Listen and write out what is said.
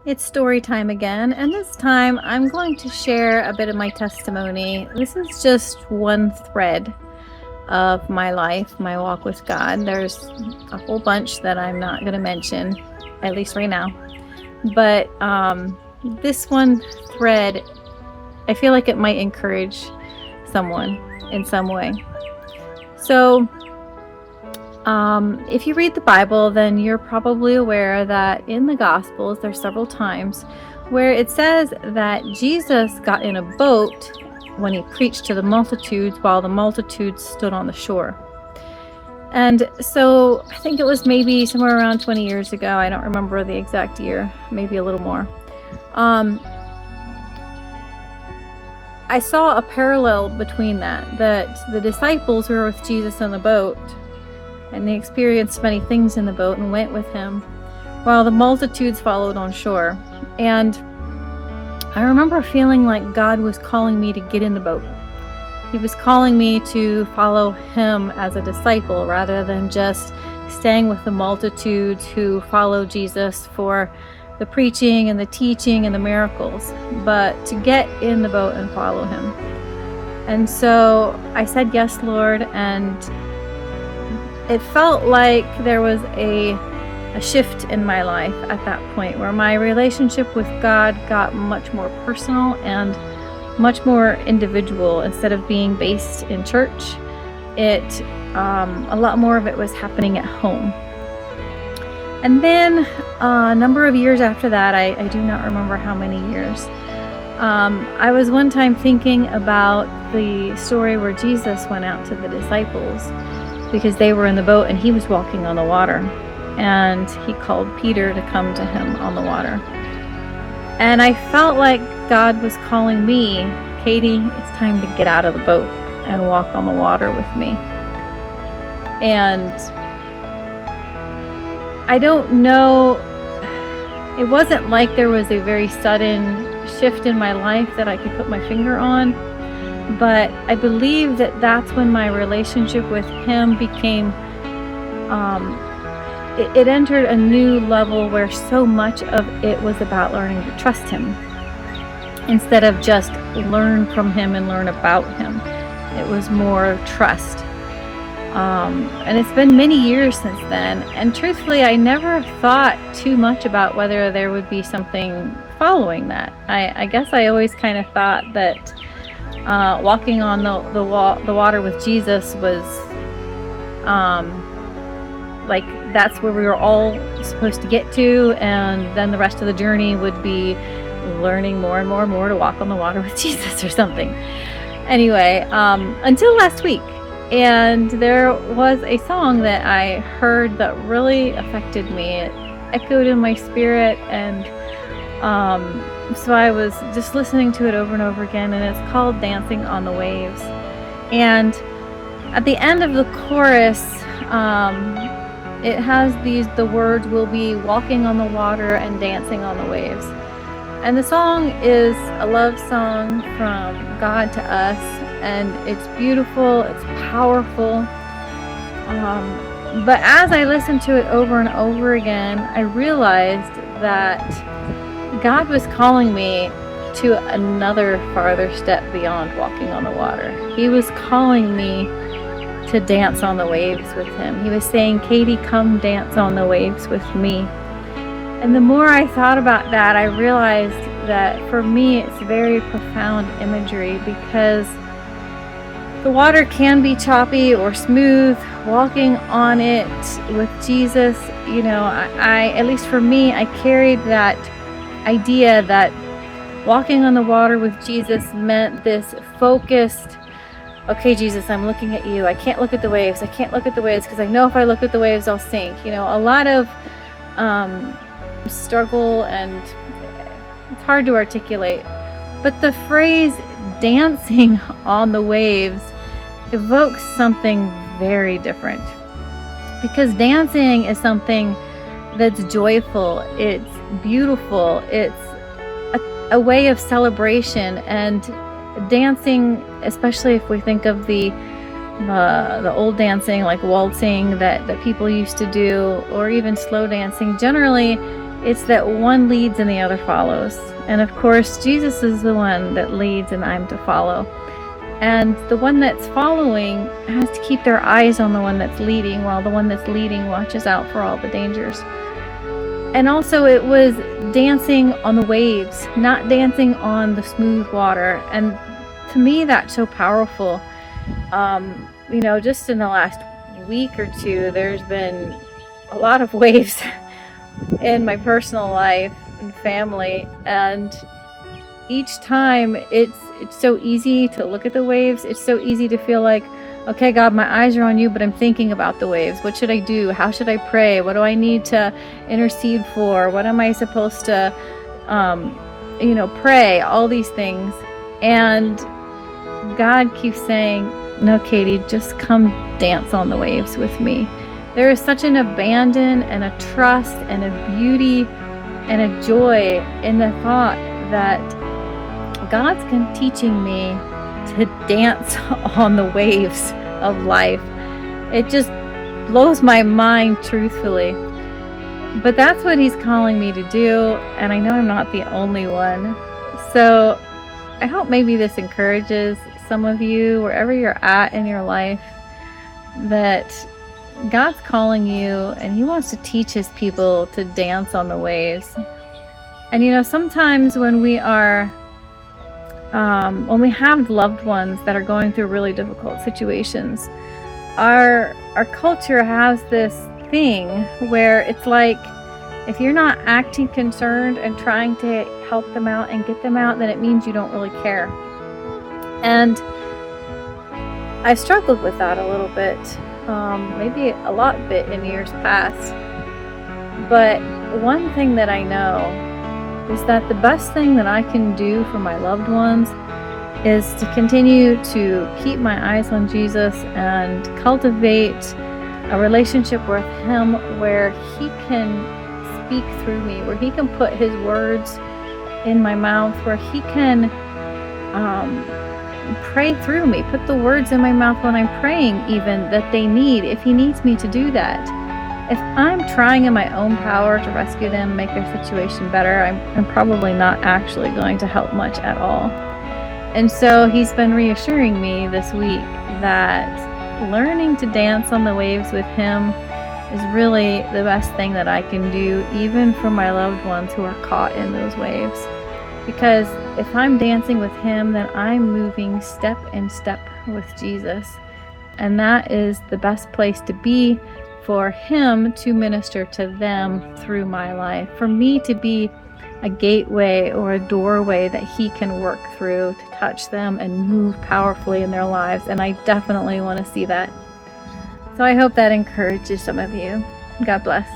It's story time again, and this time I'm going to share a bit of my testimony. This is just one thread of my life, my walk with God. There's a whole bunch that I'm not going to mention, at least right now. But this one thread, I feel like it might encourage someone in some way. So, if you read the Bible, then you're probably aware that in the Gospels, there's several times where it says that Jesus got in a boat when he preached to the multitudes while the multitudes stood on the shore. And so I think it was maybe somewhere around 20 years ago. I don't remember the exact year, maybe a little more. I saw a parallel between that the disciples were with Jesus on the boat, and they experienced many things in the boat and went with him, while the multitudes followed on shore. And I remember feeling like God was calling me to get in the boat. He was calling me to follow him as a disciple rather than just staying with the multitudes who follow Jesus for the preaching and the teaching and the miracles, but to get in the boat and follow him. And so I said, "Yes, Lord," and it felt like there was a shift in my life at that point where my relationship with God got much more personal and much more individual. Instead of being based in church, a lot more of it was happening at home. And then a number of years after that, I do not remember how many years, I was one time thinking about the story where Jesus went out to the disciples because they were in the boat and he was walking on the water, and he called Peter to come to him on the water. And I felt like God was calling me, "Katie, it's time to get out of the boat and walk on the water with me." And I don't know, it wasn't like there was a very sudden shift in my life that I could put my finger on, but I believe that that's when my relationship with him became, it entered a new level where so much of it was about learning to trust him instead of just learn from him and learn about him. It was more trust. And it's been many years since then, and truthfully I never thought too much about whether there would be something following that. I guess I always kind of thought that walking on the water with Jesus was like that's where we were all supposed to get to, and then the rest of the journey would be learning more and more and more to walk on the water with Jesus or something. Anyway, until last week, and there was a song that I heard that really affected me. It echoed in my spirit, and so I was just listening to it over and over again, and it's called "Dancing on the Waves." And at the end of the chorus, it has the words, "We'll be walking on the water and dancing on the waves." And the song is a love song from God to us, and it's beautiful, it's powerful. But as I listened to it over and over again, I realized that God was calling me to another farther step beyond walking on the water. He was calling me to dance on the waves with him. He was saying, "Katie, come dance on the waves with me." And the more I thought about that, I realized that for me it's very profound imagery, because the water can be choppy or smooth. Walking on it with Jesus, I at least for me, I carried that idea that walking on the water with Jesus meant this focused, "Okay, Jesus, I'm looking at you. I can't look at the waves. I can't look at the waves because I know if I look at the waves, I'll sink." A lot of struggle, and it's hard to articulate. But the phrase "dancing on the waves" evokes something very different, because dancing is something that's joyful, it's beautiful, it's a way of celebration. And dancing, especially if we think of the old dancing like waltzing that people used to do, or even slow dancing, generally It's that one leads and the other follows. And of course, Jesus is the one that leads and I'm to follow. And the one that's following has to keep their eyes on the one that's leading, while the one that's leading watches out for all the dangers. And also, it was dancing on the waves, not dancing on the smooth water. And to me, that's so powerful. Just in the last week or two, there's been a lot of waves in my personal life and family, and each time it's so easy to look at the waves. It's so easy to feel like, okay, God, my eyes are on you, but I'm thinking about the waves. What should I do? How should I pray? What do I need to intercede for? What am I supposed to pray? All these things. And God keeps saying, no, Katie, just come dance on the waves with me. There is such an abandon and a trust and a beauty and a joy in the thought that God's teaching me to dance on the waves of life. It just blows my mind, truthfully. But that's what He's calling me to do, and I know I'm not the only one. So I hope maybe this encourages some of you, wherever you're at in your life, that God's calling you and He wants to teach His people to dance on the waves. And sometimes when we are when we have loved ones that are going through really difficult situations, our culture has this thing where it's like, if you're not acting concerned and trying to help them out and get them out, then it means you don't really care. And I've struggled with that a little bit, maybe a lot bit in years past. But one thing that I know is that the best thing that I can do for my loved ones is to continue to keep my eyes on Jesus and cultivate a relationship with Him where He can speak through me, where He can put His words in my mouth, where He can pray through me, put the words in my mouth when I'm praying, even that they need, if He needs me to do that. If I'm trying in my own power to rescue them, make their situation better, I'm probably not actually going to help much at all. And so He's been reassuring me this week that learning to dance on the waves with Him is really the best thing that I can do, even for my loved ones who are caught in those waves. Because if I'm dancing with Him, then I'm moving step in step with Jesus. And that is the best place to be, for Him to minister to them through my life, for me to be a gateway or a doorway that He can work through to touch them and move powerfully in their lives. And I definitely want to see that. So I hope that encourages some of you. God bless.